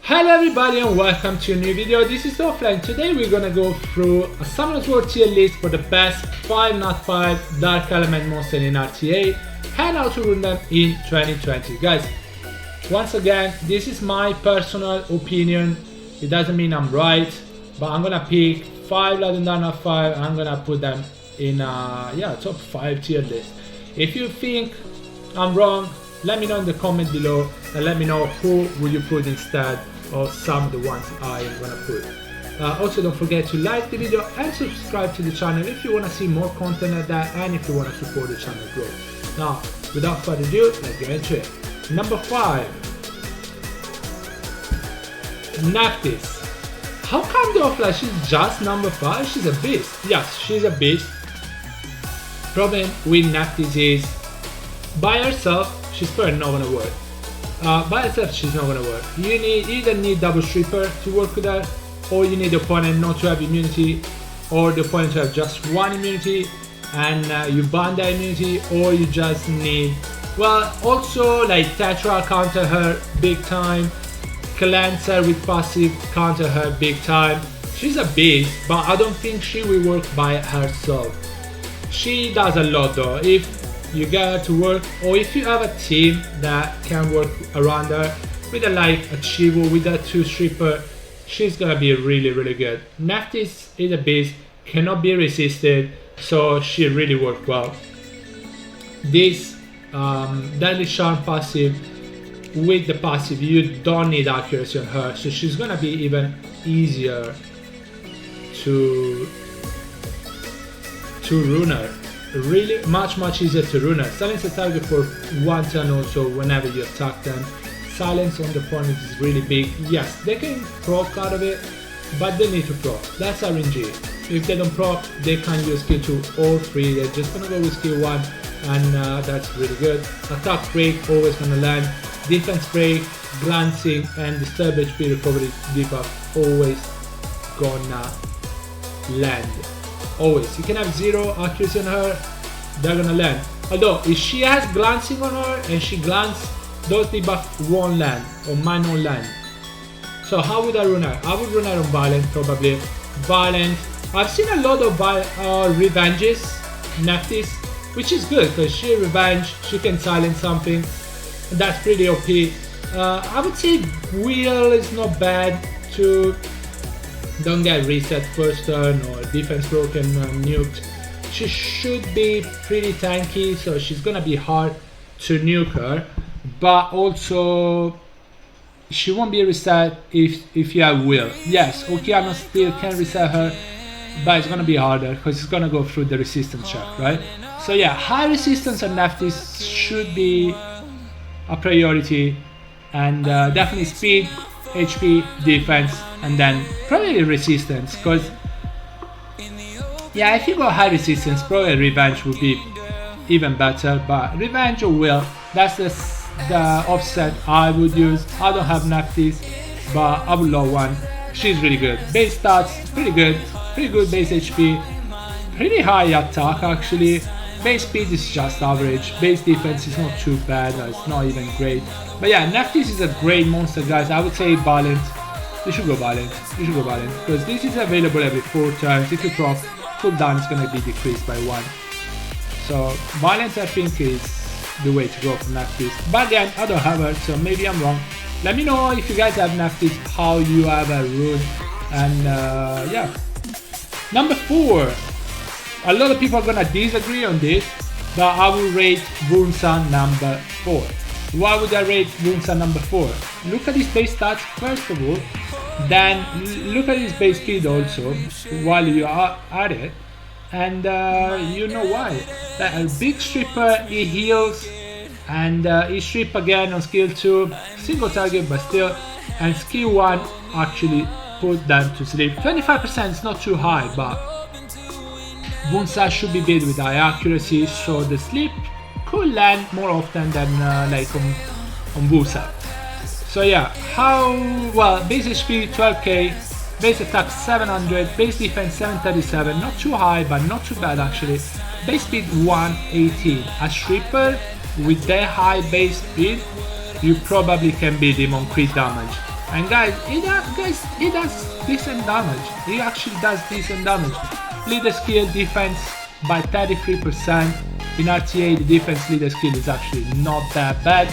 Hello everybody and welcome to a new video. This is Offline. Today we're gonna go through a Summoners War tier list for the best 5/5 Dark Element monster in RTA and how to run them in 2020. Guys, once again, this is my personal opinion. It doesn't mean I'm right, but I'm gonna pick 5 legendary not 5 and I'm gonna put them in a top 5 tier list. If you think I'm wrong, let me know in the comment below and let me know who will you put instead of some of the ones I'm gonna put. Also, don't forget to like the video and subscribe to the channel if you want to see more content like that and if you want to support the channel growth. Now, without further ado, let's get into it. Number 5, Naftis. How come the offline she's just number 5? She's a beast. Yes, she's a beast. Problem with Naftis is by herself she's probably not gonna work. By herself she's not gonna work. You either need double stripper to work with her, or you need the opponent not to have immunity, or the opponent to have just one immunity and you ban that immunity, or you just need, well, also like Tetra counter her big time, Cleanser with passive counter her big time. She's a beast, but I don't think she will work by herself. She does a lot though. If you get her to work, or if you have a team that can work around her with a Chivo, with a 2 stripper, she's gonna be really good. Naftis is a beast, cannot be resisted, so she really worked well. This Deadly Charm passive, with the passive you don't need accuracy on her, so she's gonna be even easier to rune her. Really much easier to rune her. Silence the target for 1 turn also whenever you attack them. Silence on the opponent is really big. Yes, they can proc out of it, but they need to proc. That's RNG. If they don't proc, they can use skill 2 or 3. They're just gonna go with skill 1 and that's really good. Attack break, always gonna land. Defense break, glancing and disturb HP recovery debuff, always gonna land. Always. You can have 0 accuracy on her, they're gonna land. Although if she has glancing on her and she glance, those debuffs won't land or might not land. So how would I run her? I would run her on Violent, probably. Violent. I've seen a lot of revenges, Naftis, which is good because she revenge, she can silence something. That's pretty OP. I would say Wheel is not bad to don't get reset first turn or defense broken nuked. She should be pretty tanky, so she's gonna be hard to nuke her, but also she won't be reset if you have Will. Yes, Okeano still can reset her, but it's gonna be harder because it's gonna go through the resistance check, right? So yeah, high resistance on Naftis should be a priority, and definitely speed, HP, defense, and then probably resistance, because yeah, if you go high resistance, probably revenge would be even better, but revenge or will, that's the offset I would use. I don't have Naftis, but I would love one. She's really good. Base stats, pretty good base HP, pretty high attack actually. Base speed is just average, base defense is not too bad, it's not even great. But yeah, Naftis is a great monster, guys. I would say Violent. You should go Violent, because this is available every 4 turns. If you proc, cooldown is gonna be decreased by 1. So Violent I think is the way to go for Naftis. But again, I don't have her, so maybe I'm wrong. Let me know if you guys have Naftis, how you have a rune, and yeah. Number 4. A lot of people are gonna disagree on this, but I will rate Vunsa number 4. Why would I rate Vunsa number 4? Look at his base stats first of all, then look at his base speed also while you are at it, and you know why. A big stripper, he heals, and he strip again on skill 2, single target but still, and skill 1 actually put them to sleep. 25% is not too high, but Vunsa should be built with high accuracy, so the sleep could land more often than like on Vunsa. So yeah, how well, base HP 12k, base attack 700, base defense 737, not too high but not too bad actually. Base speed 118. A stripper with that high base speed, you probably can beat him on crit damage. And guys, he does decent damage. He actually does decent damage. Leader skill defense by 33%. In RTA, the defense leader skill is actually not that bad.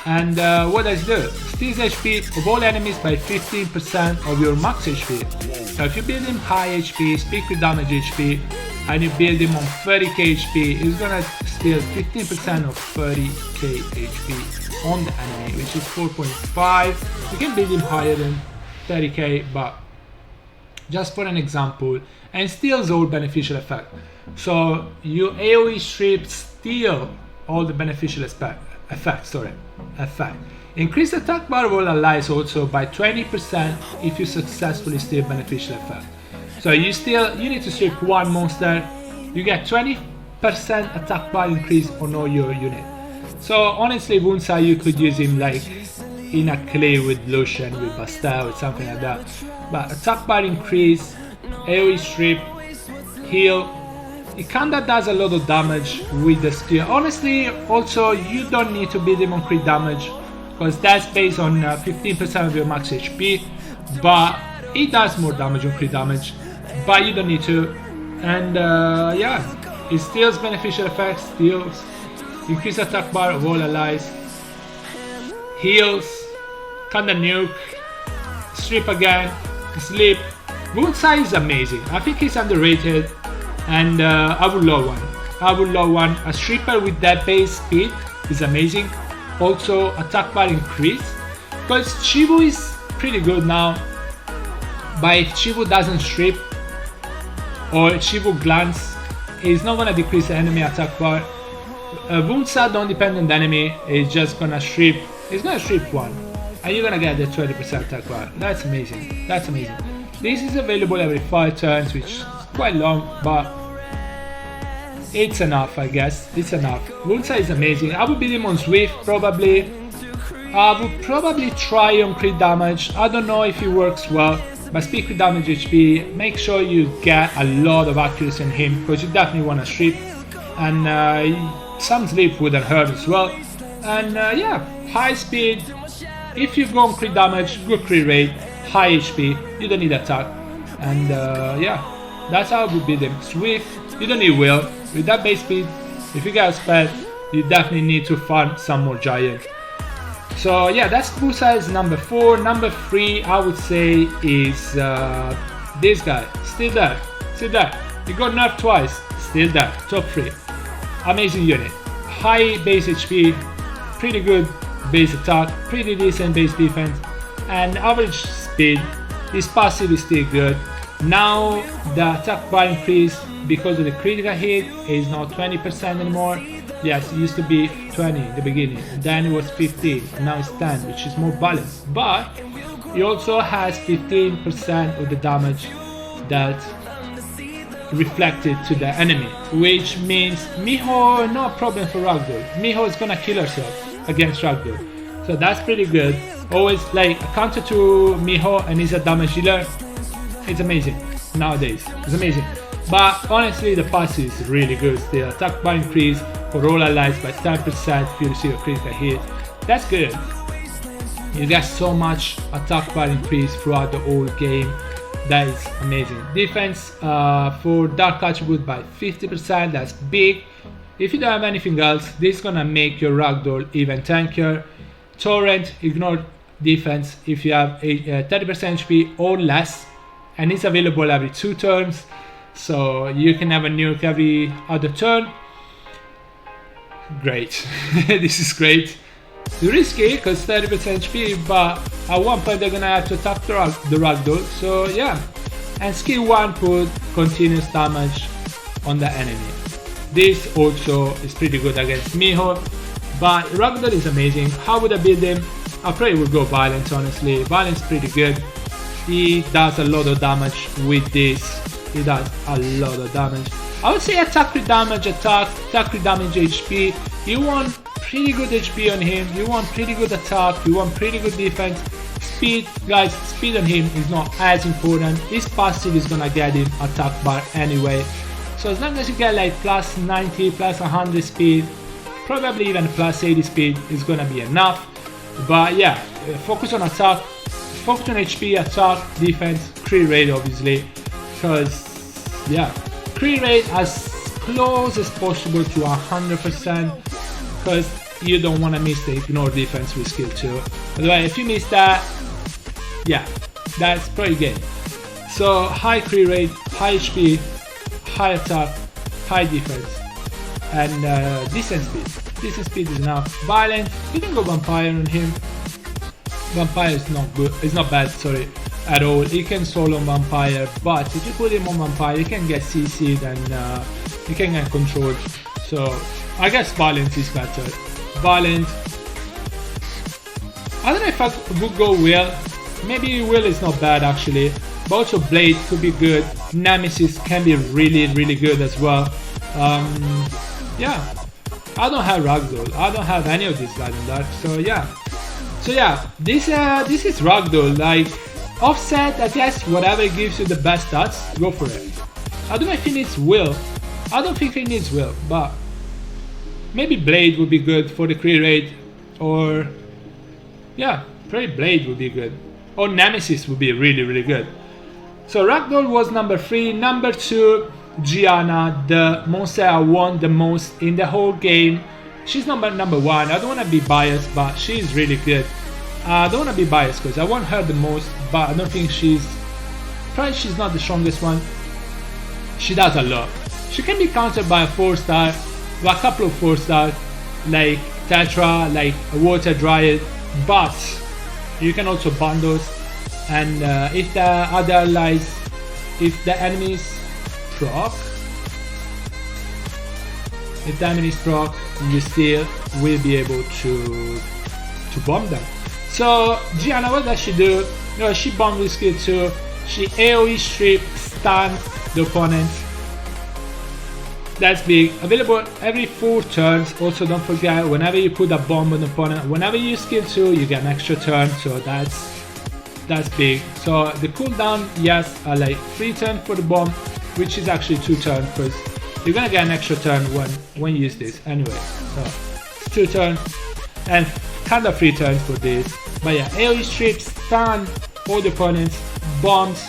And what does it do? Steals HP of all enemies by 15% of your max HP. So if you build him high HP, speak with damage HP, and you build him on 30k HP, he's gonna steal 15% of 30k HP on the enemy, which is 4.5. You can build him higher than 30k, but just for an example, and steals all beneficial effect. So you AoE strip steal all the beneficial effect. Increase attack bar of all allies also by 20% if you successfully steal beneficial effect. So you need to strip one monster, you get 20% attack bar increase on all your unit. So honestly, Wunsai, you could use him like in a clay with Lucian, with Bastel, with something like that. But attack bar increase, AoE strip, heal. It kinda does a lot of damage with the skill. Honestly, also you don't need to build him on crit damage, because that's based on 15% of your max HP, but it does more damage on crit damage, but you don't need to. And yeah, it steals beneficial effects, steals, increase attack bar of all allies, heals, kinda nuke, strip again, sleep. Wunsai is amazing. I think he's underrated, and I would love one. A stripper with that base speed is amazing. Also attack bar increase, because Chivu is pretty good now, but if Chivu doesn't strip or Chivu glance, he's not gonna decrease the enemy attack bar. Wunsai don't depend on the enemy, he's just gonna strip. He's gonna strip one, and you're gonna get the 20% attack bar. That's amazing. That's amazing. This is available every 5 turns, which is quite long, but it's enough, I guess. It's enough. Wunsai is amazing. I would build him on Swift probably. I would probably try on crit damage. I don't know if it works well, but speak with damage HP. Make sure you get a lot of accuracy on him, because you definitely want to strip, and some sleep wouldn't hurt as well. And yeah, high speed. If you go on crit damage, good crit rate, high HP, you don't need attack. And yeah, that's how I would build him. Swift, you don't need will. With that base speed, if you get a spell, you definitely need to farm some more giant. So yeah, that's Wunsai's number 4. Number 3, I would say, is this guy. Still there. He got nerfed twice. Still there. Top 3. Amazing unit. High base HP, pretty good base attack, pretty decent base defense, and average speed. His passive is still good. Now the attack bar increase because of the critical hit is not 20% anymore. Yes, it used to be 20 in the beginning, then it was 15, and now it's 10, which is more balanced. But he also has 15% of the damage that reflected to the enemy, which means Miho, no problem for Ragdoll. Miho is gonna kill herself against Ragdoll, so that's pretty good. Always like a counter to Miho, and he's a damage dealer. It's amazing nowadays. It's amazing. But honestly, the passive is really good. The attack bar increase for all allies by 10% if you receive a critical hit. That's good. You get so much attack bar increase throughout the whole game. That is amazing. Defense for dark attribute by 50%. That's big. If you don't have anything else, this is gonna make your Ragdoll even tankier. Torrent, ignore defense if you have a 30% HP or less, and it's available every 2 turns, so you can have a nuke every other turn. Great. This is great. It's risky because 30% HP, but at one point they're gonna have to attack the Ragdoll, so yeah. And skill 1 put continuous damage on the enemy. This also is pretty good against Miho, but Ragdoll is amazing. How would I build him? I probably would go Violence, honestly. Violence is pretty good. He does a lot of damage with this. He does a lot of damage. I would say attack with damage, attack with damage HP. You want pretty good HP on him. You want pretty good attack. You want pretty good defense. Speed, guys, speed on him is not as important. His passive is gonna get him attack bar anyway. So as long as you get like plus 90, plus 100 speed, probably even plus 80 speed is gonna be enough. But yeah, focus on attack, focus on HP, attack, defense, crit rate obviously, because yeah, crit rate as close as possible to 100%, because you don't want to miss the ignore defense with skill 2. By the way, if you miss that, yeah, that's pretty good. So high crit rate, high HP, high attack, high defense, and decent speed. Decent speed is enough. Violent, you can go vampire on him. Vampire is not good, it's not bad, sorry, at all. You can solo vampire, but if you put him on vampire, you can get CC'd and you can get controlled. So I guess violence is better. Violent. I don't know if I would go Will. Maybe Will is not bad actually. But also Blade could be good. Nemesis can be really good as well. Yeah. I don't have Ragdoll. I don't have any of these guys in that. So yeah. This is Ragdoll. Like offset, I guess whatever gives you the best stats, go for it. I don't know if he needs Will. I don't think he needs Will, but maybe Blade would be good for the crit rate, or yeah, probably Blade would be good, or Nemesis would be really good. So Ragdoll was number 3. Number 2, Gianna, the monster I want the most in the whole game. She's number 1. I don't want to be biased, but she's really good. I don't want to be biased because I want her the most, but I don't think she's not the strongest one. She does a lot. She can be countered by a 4-star, a couple of 4-stars, like Tetra, like a Water Dryad, but you can also bundles, and if the other allies, if the enemies proc, you still will be able to bomb them. So Gianna, what does she do? No, she bombs with skill 2. She AoE strip, stun the opponent. That's big. Available every 4 turns. Also, don't forget, whenever you put a bomb on the opponent, whenever you use skill 2, you get an extra turn. So that's big. So the cooldown, yes, are like 3 turns for the bomb, which is actually 2 turns because you're gonna get an extra turn when you use this anyway. So it's 2 turns and kind of 3 turns for this. But yeah, AoE strips, stun all the opponents, bombs,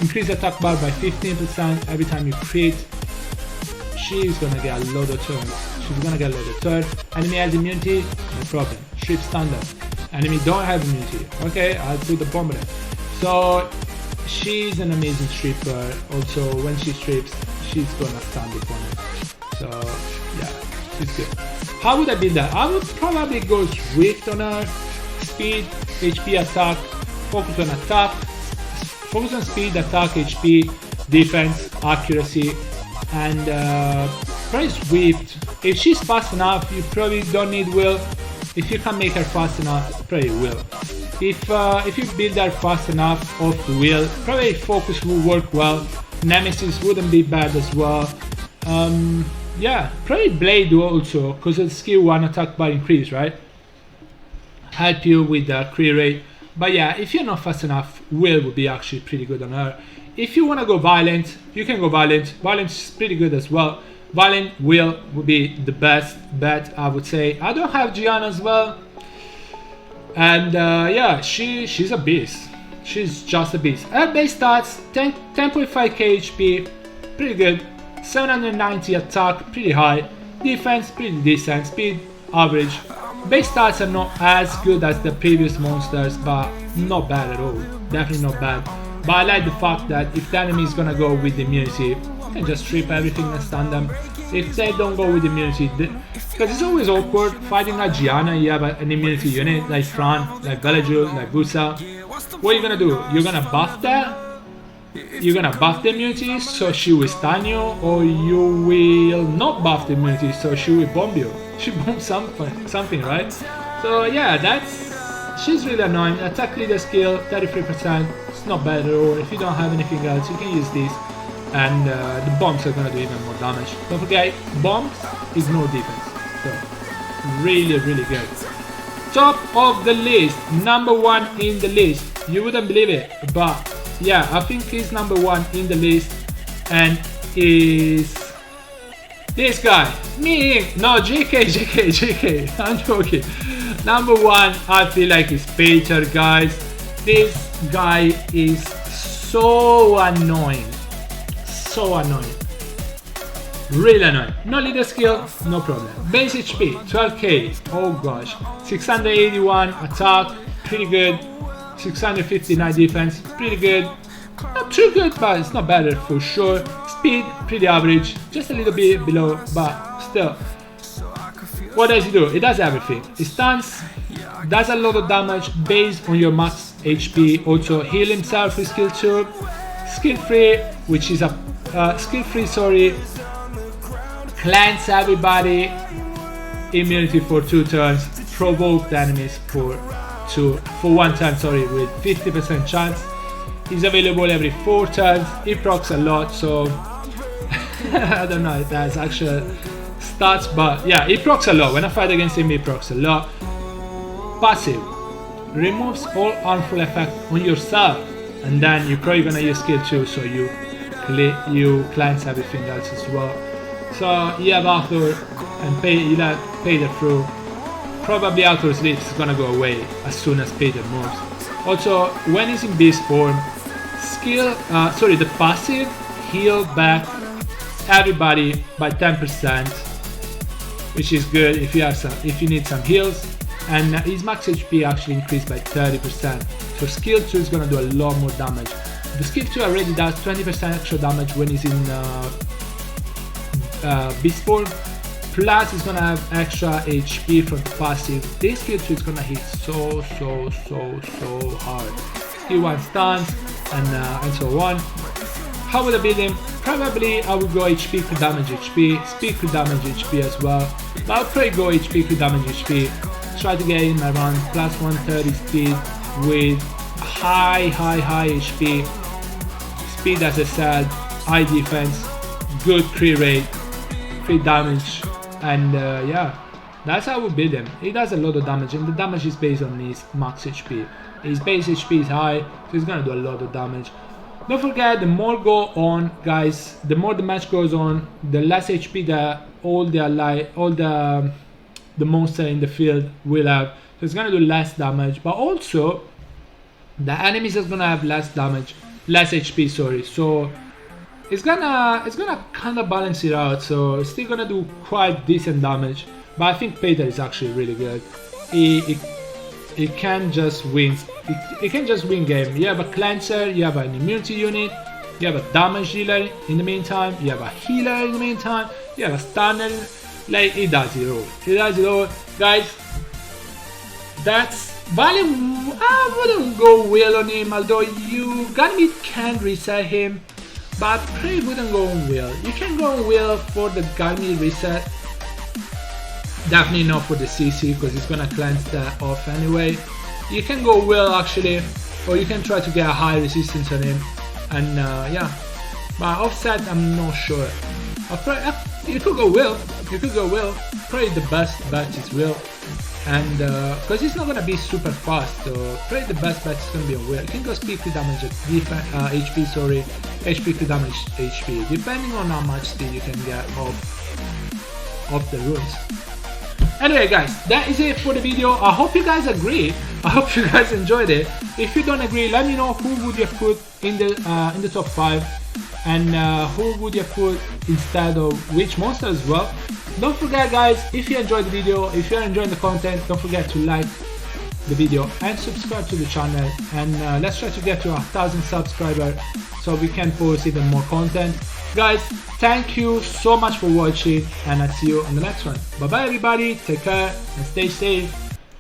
increase attack bar by 15% every time you crit. She's gonna get a lot of turns. Enemy has immunity, no problem. Strip standard. Enemy don't have immunity. Okay, I'll put the bomb there. So she's an amazing stripper. Also, when she strips, she's gonna stun the opponent. So yeah, she's good. How would I build that? I would probably go Swift on her. Speed, HP, attack. Focus on attack. Focus on speed, attack, HP, defense, accuracy. And probably Swift. If she's fast enough, you probably don't need Will. If you can make her fast enough, probably Will. If you build her fast enough off Will, probably Focus will work well. Nemesis wouldn't be bad as well. Yeah, probably Blade also, because it's skill 1 attack bar increase, right? Help you with the crit rate. But yeah, if you're not fast enough, Will would be actually pretty good on her. If you want to go Violent, you can go Violent. Violent is pretty good as well. Violent, Will would be the best bet, I would say. I don't have Gianna as well. And yeah, she's a beast. She's just a beast. Her base stats, 10.5k HP, pretty good. 790 attack, pretty high. Defense, pretty decent. Speed, average. Base stats are not as good as the previous monsters, but not bad at all. Definitely not bad. But I like the fact that if the enemy is gonna go with immunity, you can just strip everything and stun them. If they don't go with immunity, because it's always awkward fighting like Gianna, you have an immunity unit like Fran, like Galajul, like Busa. What are you gonna do? You're gonna buff that? You're gonna buff the immunity so she will stun you, or you will not buff the immunity so she will bomb you. She bombs something, right? So yeah, she's really annoying. Attack leader skill, 33%. It's not bad at all. If you don't have anything else, you can use this. And the bombs are gonna do even more damage. Don't forget, bombs ignore defense. So really good. Top of the list, number 1 in the list. You wouldn't believe it, but yeah, I think he's number 1 in the list, and is this guy. Me, no, JK, I'm joking. Number 1, I feel like it's Peter, guys. This guy is so annoying. So annoying. Really annoying. No leader skill, no problem. Base HP, 12k. Oh gosh. 681 attack, pretty good. 659 defense, pretty good. Not too good, but it's not better for sure. Speed, pretty average. Just a little bit below, but still. What does he do? It does everything. It stuns, does a lot of damage based on your max HP. Also heal himself with skill 2. Skill 3, which is a skill 3, sorry, cleanse everybody, immunity for 2 turns, provoke the enemies for 1 turn, sorry, with 50% chance. Is available every 4 turns. It procs a lot, so I don't know if that's actual stats, but yeah, it procs a lot. When I fight against him, it procs a lot. Passive removes all harmful effect on yourself, and then you're probably gonna use skill 2, so you cleanse everything else as well. So you have Arthur and Peter through. Probably Arthur's leaf is gonna go away as soon as Peter moves. Also, when he's in beast form, the passive heal back everybody by 10%, which is good if you need some heals. And his max HP actually increased by 30%. So skill 2 is gonna do a lot more damage. The skill 2 already does 20% extra damage when he's in beast form. Plus it's gonna have extra HP from the passive. This skill 2 is gonna hit so hard. Skill 1 stuns and so on. How would I build him? Probably I would go HP crit damage HP, speed crit damage HP as well. But I'll probably go HP crit damage HP. Try to get him around plus 130 speed with high HP. Speed, as I said, high defense, good crit rate, crit damage, and yeah, that's how we build him. He does a lot of damage, and the damage is based on his max HP. His base HP is high, so he's gonna do a lot of damage. Don't forget, the more go on, guys, the more the match goes on, the less HP that all the monster in the field will have. So it's gonna do less damage, but also the enemies is gonna have less damage, less HP, sorry. So it's gonna kind of balance it out. So it's still gonna do quite decent damage. But I think Peter is actually really good. He can just win. He can just win game. You have a cleanser, you have an immunity unit, you have a damage dealer in the meantime, you have a healer in the meantime, you have a stunner. Like, he does it all. He does it all, guys. That's value. I wouldn't go Will on him, although you can reset him, but probably wouldn't go on Will. You can go on Will for the Garmy reset. Definitely not for the CC, because it's gonna cleanse that off anyway. You can go Will actually, or you can try to get a high resistance on him, and yeah. But offset, I'm not sure. You could go Will. You could go Will. Probably the best bet is Will, and because it's not gonna be super fast, so probably the best bet is gonna be on Will. You can go speed crit damage HP, sorry, HP crit damage HP, depending on how much speed you can get off the runes. Anyway, guys, that is it for the video. I hope you guys agree. I hope you guys enjoyed it. If you don't agree, let me know who would you have put in the top 5, and who would you have put instead of which monster as well. Don't forget, guys, if you enjoyed the video, if you're enjoying the content, don't forget to like the video and subscribe to the channel, and let's try to get to 1,000 subscribers so we can post even more content. Guys, thank you so much for watching, and I'll see you on the next one. Bye bye everybody, take care and stay safe.